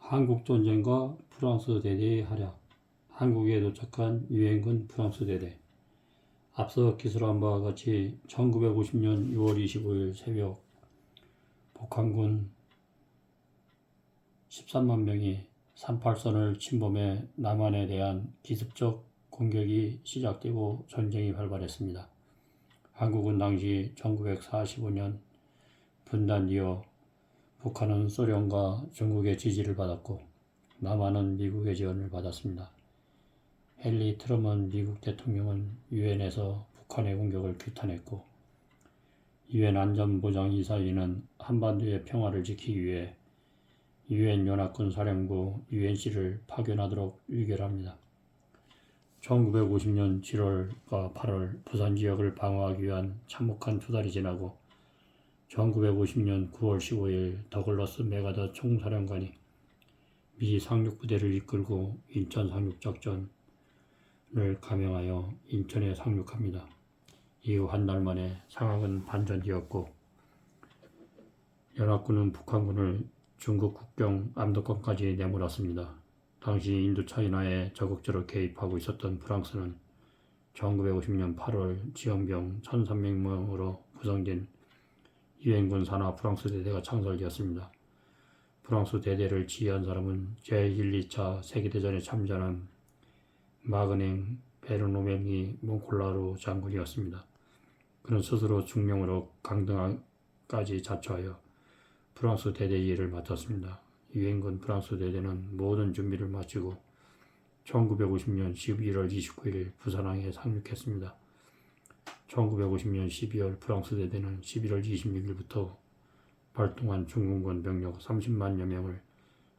한국전쟁과 프랑스 대대의 활약, 한국에 도착한 유엔군 프랑스 대대. 앞서 기술한 바와 같이 1950년 6월 25일 새벽 북한군 13만 명이 38선을 침범해 남한에 대한 기습적 공격이 시작되고 전쟁이 발발했습니다. 한국은 당시 1945년 분단 이후 북한은 소련과 중국의 지지를 받았고 남한은 미국의 지원을 받았습니다. 헨리 트루먼 미국 대통령은 유엔에서 북한의 공격을 규탄했고 유엔 안전보장이사회는 한반도의 평화를 지키기 위해 유엔 연합군 사령부 UNC를 파견하도록 의결합니다. 1950년 7월과 8월 부산 지역을 방어하기 위한 참혹한 두 달이 지나고 1950년 9월 15일 더글러스 메가더 총사령관이 미 상륙부대를 이끌고 인천 상륙작전을 감행하여 인천에 상륙합니다. 이후 한 달 만에 상황은 반전되었고 연합군은 북한군을 중국 국경 암덕권까지 내몰았습니다. 당시 인도차이나에 적극적으로 개입하고 있었던 프랑스는 1950년 8월 지원병 1300명으로 구성된 유엔군 산하 프랑스 대대가 창설되었습니다. 프랑스 대대를 지휘한 사람은 제1, 2차 세계대전에 참전한 마그냉 베르노맹이 몽콜라루 장군이었습니다. 그는 스스로 중령으로 강등까지 자처하여 프랑스 대대 일을 맡았습니다. 유엔군 프랑스 대대는 모든 준비를 마치고 1950년 11월 29일 부산항에 상륙했습니다. 1950년 12월 프랑스 대대는 11월 26일부터 발동한 중공군 병력 30만여 명을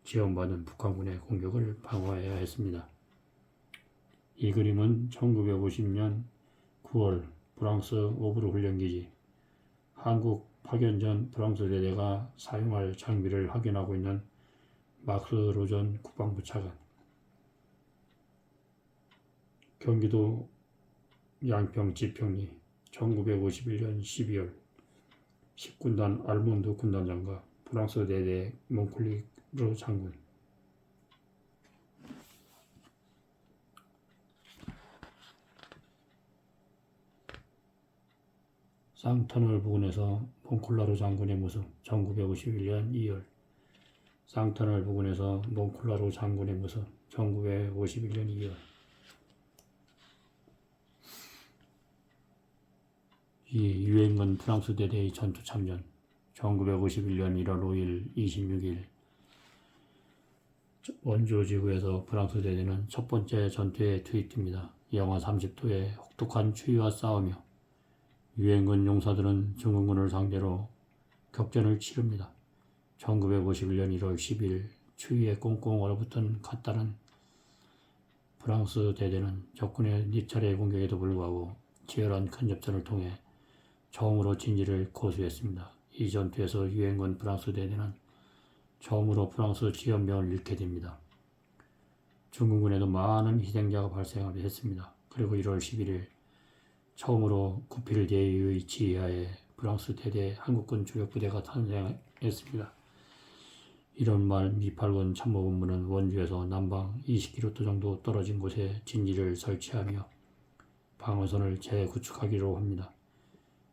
지원받은 북한군의 공격을 방어해야 했습니다. 이 그림은 1950년 9월 프랑스 오브르 훈련기지 한국 파견 전 프랑스 대대가 사용할 장비를 확인하고 있는 막스 로전 국방부 차관. 경기도 양평 지평리 1951년 12월 10군단 알몬드 군단장과 프랑스 대대 몽클리르 장군. 쌍터널 부근에서 몽콜라루 장군의 모습 1951년 2월 쌍터널 부근에서 몽콜라루 장군의 모습 1951년 2월 이 유엔군 프랑스 대대의 전투 참전 1951년 1월 5일 26일 원주 지구에서 프랑스 대대는 첫 번째 전투에 투입됩니다. 영하 30도의 혹독한 추위와 싸우며 유엔군 용사들은 중국군을 상대로 격전을 치릅니다. 1951년 1월 10일 추위에 꽁꽁 얼어붙은 카타른 프랑스 대대는 적군의 4차례 공격에도 불구하고 치열한 근접전을 통해 처음으로 진지를 고수했습니다. 이 전투에서 유엔군 프랑스 대대는 처음으로 프랑스 지원병을 잃게 됩니다. 중국군에도 많은 희생자가 발생했습니다. 그리고 1월 11일 처음으로 구필 대위의 지휘하에 프랑스 대대 한국군 주력부대가 탄생했습니다. 이런 말 미팔군 참모본부는 원주에서 남방 20km 정도 떨어진 곳에 진지를 설치하며 방어선을 재구축하기로 합니다.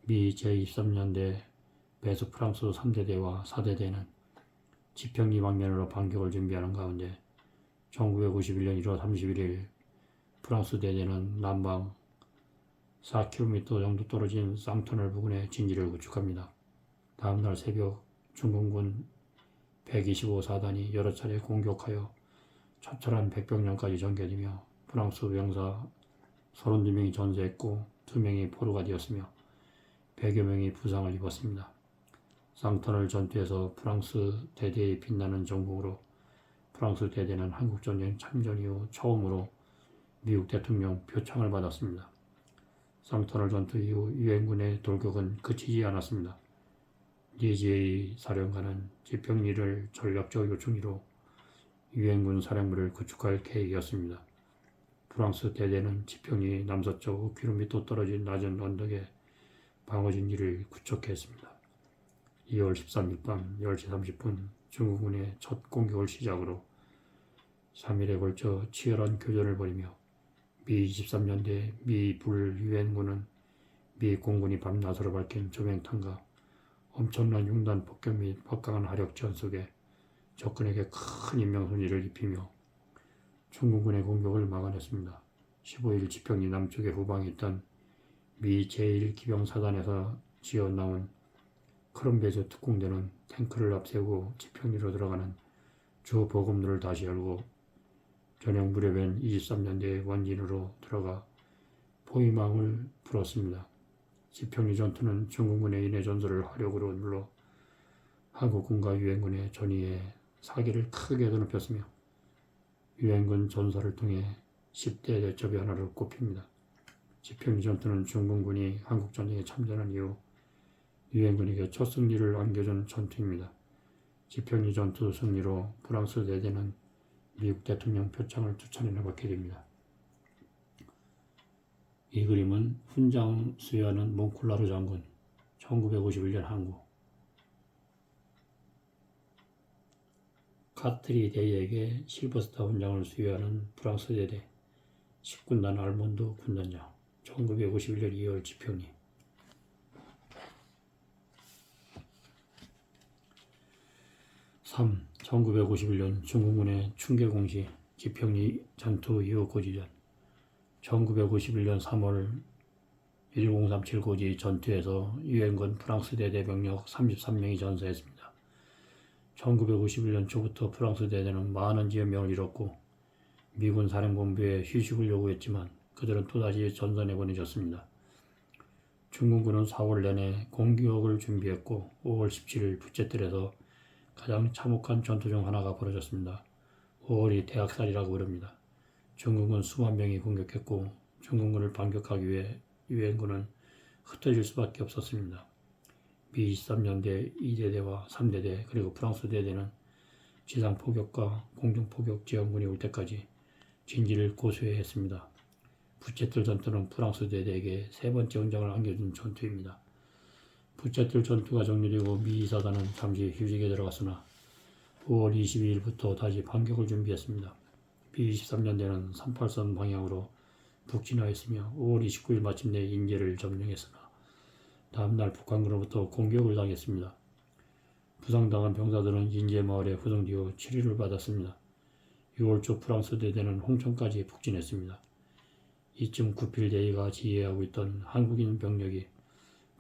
미 제23년대 배수 프랑스 3대대와 4대대는 지평리 방면으로 반격을 준비하는 가운데 1951년 1월 31일 프랑스 대대는 남방 4km 정도 떨어진 쌍터널 부근에 진지를 구축합니다. 다음날 새벽 중공군 125사단이 여러 차례 공격하여 처철한 백병령까지 전개되며 프랑스 병사 32명이 전사했고 2명이 포로가 되었으며 100여 명이 부상을 입었습니다. 쌍터널 전투에서 프랑스 대대의 빛나는 전공으로 프랑스 대대는 한국전쟁 참전 이후 처음으로 미국 대통령 표창을 받았습니다. 쌍터널 전투 이후 유엔군의 돌격은 그치지 않았습니다. 니지의 사령관은 지평리를 전략적 요충지로 유엔군 사령부를 구축할 계획이었습니다. 프랑스 대대는 지평리 남서쪽 5km 떨어진 낮은 언덕에 방어진지를 구축했습니다. 2월 13일 밤 10시 30분 중국군의 첫 공격을 시작으로 3일에 걸쳐 치열한 교전을 벌이며 미 23년대 미 불유엔군은 미 공군이 밤낮으로 밝힌 조명탄과 엄청난 융단 폭격 및 막강한 화력 지원 속에 적군에게 큰 인명손해를 입히며 중국군의 공격을 막아냈습니다. 15일 지평리 남쪽의 후방에 있던 미 제1기병사단에서 지어나온 크롬베즈 특공대는 탱크를 앞세우고 지평리로 들어가는 주 보급로를 다시 열고 저녁 무렵엔 23년대 원진으로 들어가 포위망을 풀었습니다. 지평리 전투는 중국군의 인해 전술을 화력으로 눌러 한국군과 유엔군의 전위에 사기를 크게 드높였으며 유엔군 전사를 통해 10대 대첩의 하나로 꼽힙니다. 지평리 전투는 중국군이 한국전쟁에 참전한 이후 유엔군에게 첫 승리를 안겨준 전투입니다. 지평리 전투 승리로 프랑스 대대는 미국 대통령 표창을 2차례나 받게 됩니다. 이 그림은 훈장 수여하는 몽클라르 장군 1951년 한국 카트리 대위에게 실버스타 훈장을 수여하는 프랑스 대대 10군단 알몬드 군단장 1951년 2월 지평리 3. 1951년 중국군의 충계공시 지평리 전투 이후 고지전 1951년 3월 1037 고지 전투에서 유엔군 프랑스 대대 병력 33명이 전사했습니다. 1951년 초부터 프랑스 대대는 많은 지연명을 잃었고 미군 사령본부에 휴식을 요구했지만 그들은 또다시 전선에 보내졌습니다. 중국군은 4월 내내 공격을 준비했고 5월 17일 부채뜰에서 가장 참혹한 전투 중 하나가 벌어졌습니다. 5월이 대학살이라고 부릅니다. 중국은 수만 명이 공격했고 중국군을 반격하기 위해 유엔군은 흩어질 수밖에 없었습니다. 미 23년대 2대대와 3대대 그리고 프랑스 대대는 지상포격과 공중포격 지원군이 올 때까지 진지를 고수해야 했습니다. 부채뜰 전투는 프랑스 대대에게 세 번째 훈장을 안겨준 전투입니다. 부채뜰 전투가 정리되고 미 사단은 잠시 휴식에 들어갔으나 5월 22일부터 다시 반격을 준비했습니다. 미 23년대는 38선 방향으로 북진하였으며 5월 29일 마침내 인제를 점령했으나 다음날 북한군으로부터 공격을 당했습니다. 부상당한 병사들은 인제 마을에 후송되어 치료를 받았습니다. 6월 초 프랑스 대대는 홍천까지 북진했습니다. 이쯤 구필대위가 지휘하고 있던 한국인 병력이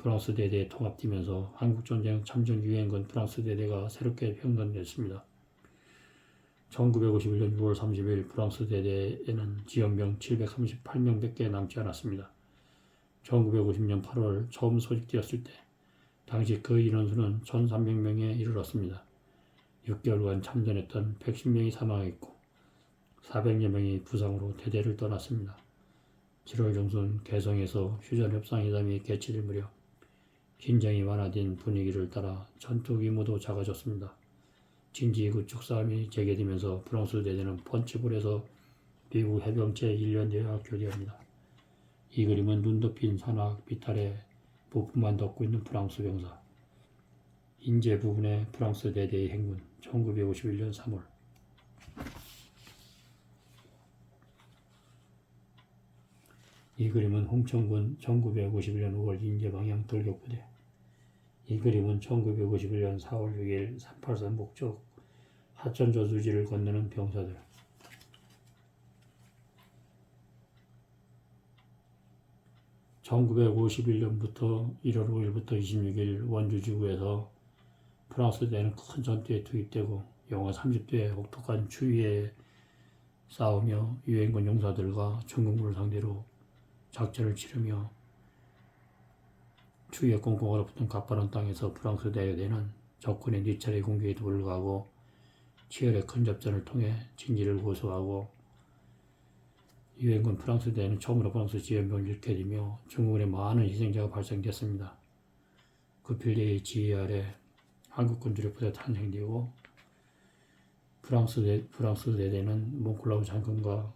프랑스 대대에 통합되면서 한국전쟁 참전 유엔군 프랑스 대대가 새롭게 편단됐습니다. 1951년 6월 30일 프랑스 대대에는 지연병 738명밖에 남지 않았습니다. 1950년 8월 처음 소집되었을 때 당시 그 인원수는 1300명에 이르렀습니다. 6개월간 참전했던 110명이 사망했고 400여 명이 부상으로 대대를 떠났습니다. 7월 중순 개성에서 휴전협상회담이 개최될 무렵 긴장이 완화된 분위기를 따라 전투 규모도 작아졌습니다. 진지 구축 싸움이 재개되면서 프랑스 대대는 펀치볼에서 미국 해병대 1년대와 교대합니다. 이 그림은 눈 덮인 산악 비탈에 부품만 덮고 있는 프랑스 병사. 인제 부분의 프랑스 대대의 행군 1951년 3월 이 그림은 홍천군 1951년 5월 인제 방향 돌격부대. 이 그림은 1951년 4월 6일 383 목적 하천 저수지를 건너는 병사들. (1951년부터) 1월 5일부터 26일 원주지구에서 프랑스 대는 큰 전투에 투입되고 영하 30도의 혹독한 추위에 싸우며 유엔군 용사들과 중국군을 상대로 작전을 치르며 추위에 꽁꽁 얼어붙은 가파른 땅에서 프랑스 대대는 적군의 4차례 공격에도 불구하고 치열의 큰 접전을 통해 진지를 고수하고 유엔군 프랑스 대대는 처음으로 프랑스 지원병을 잃게 되며 중국군의 많은 희생자가 발생됐습니다. 구필대의 지휘 아래 한국군 주력부대 탄생되고 프랑스 대대는 몽클라우 장군과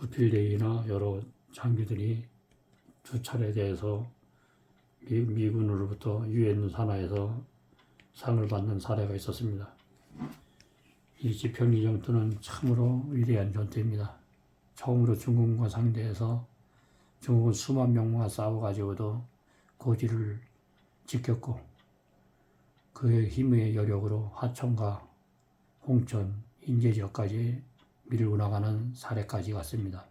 구필대위나 여러 장비들이 두 차례 대해서 미군으로부터 유엔 산하에서 상을 받는 사례가 있었습니다. 이 지평리 전투는 참으로 위대한 전투입니다. 처음으로 중국과 상대해서 중국은 수만 명과 싸워가지고도 고지를 지켰고 그의 힘의 여력으로 하천과 홍천, 인제 지역까지 밀고 나가는 사례까지 갔습니다.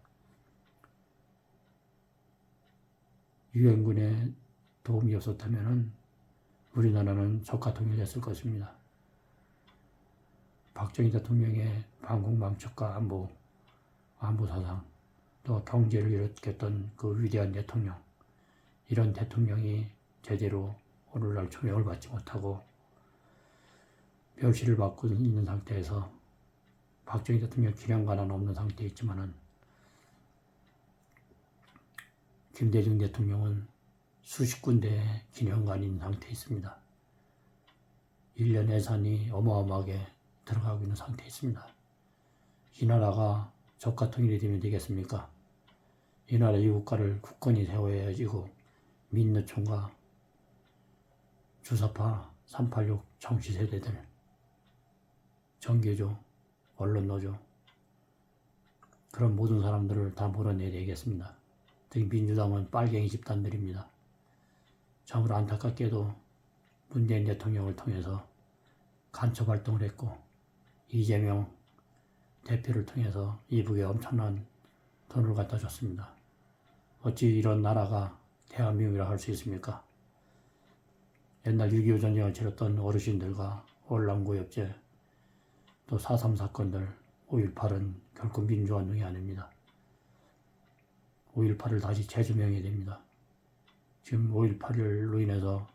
유엔군의 도움이 없었다면 우리나라는 적화 통일됐을 것입니다. 박정희 대통령의 반공방첩과 안보 사상, 또 경제를 일으켰던 그 위대한 대통령, 이런 대통령이 제대로 오늘날 초명을 받지 못하고 멸시를 받고 있는 상태에서 박정희 대통령 기념관은 없는 상태에 있지만은 김대중 대통령은 수십 군데의 기념관이 있는 상태에 있습니다. 1년 예산이 어마어마하게 들어가고 있는 상태에 있습니다. 이 나라가 적화 통일이 되면 되겠습니까? 이 나라 이 국가를 굳건히 세워야지고 민노총과 주사파 386 정치세대들, 정교조, 언론노조, 그런 모든 사람들을 다 몰아내야 되겠습니다. 특히 민주당은 빨갱이 집단들입니다. 참으로 안타깝게도 문재인 대통령을 통해서 간첩 활동을 했고 이재명 대표를 통해서 이북에 엄청난 돈을 갖다 줬습니다. 어찌 이런 나라가 대한민국이라 할 수 있습니까? 옛날 6.25 전쟁을 치렀던 어르신들과 월남고엽제, 또 4.3 사건들, 5.18은 결코 민주화운동이 아닙니다. 5.18을 다시 재조명해야 됩니다. 지금 5.18로 인해서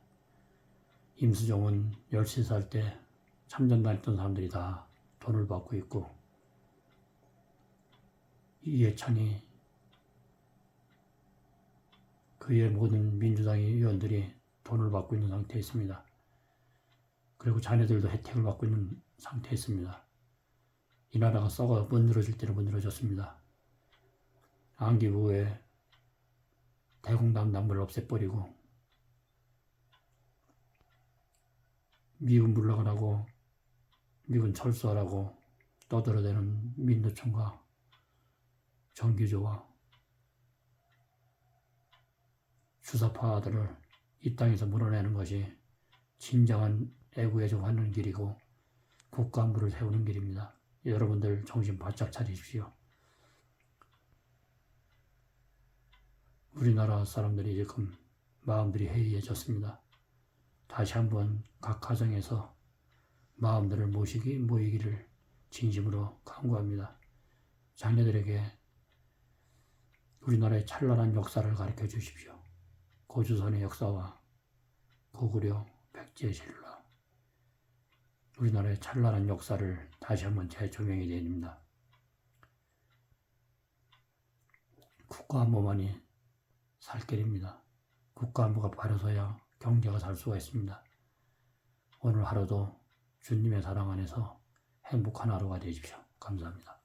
임수정은 13살 때 참전당했던 사람들이 다 돈을 받고 있고, 이해찬이, 그의 모든 민주당의 의원들이 돈을 받고 있는 상태에 있습니다. 그리고 자녀들도 혜택을 받고 있는 상태에 있습니다. 이 나라가 썩어 못 늘어질 때는 못 늘어졌습니다. 안기부에 대공당 남부를 없애버리고 미군 물러가라고, 미군 철수하라고 떠들어대는 민노총과 정규조와 주사파들을 이 땅에서 몰아내는 것이 진정한 애국애종하는 길이고 국가안보를 세우는 길입니다. 여러분들 정신 바짝 차리십시오. 우리나라 사람들이 지금 마음들이 해이해졌습니다. 다시 한번 각 가정에서 마음들을 모이기를 진심으로 간구합니다. 자녀들에게 우리나라의 찬란한 역사를 가르쳐 주십시오. 고조선의 역사와 고구려, 백제, 신라, 우리나라의 찬란한 역사를 다시 한번 재조명해야 됩니다. 국가안보만이 살 길입니다. 국가안보가 바로서야 경제가 살 수가 있습니다. 오늘 하루도 주님의 사랑 안에서 행복한 하루가 되십시오. 감사합니다.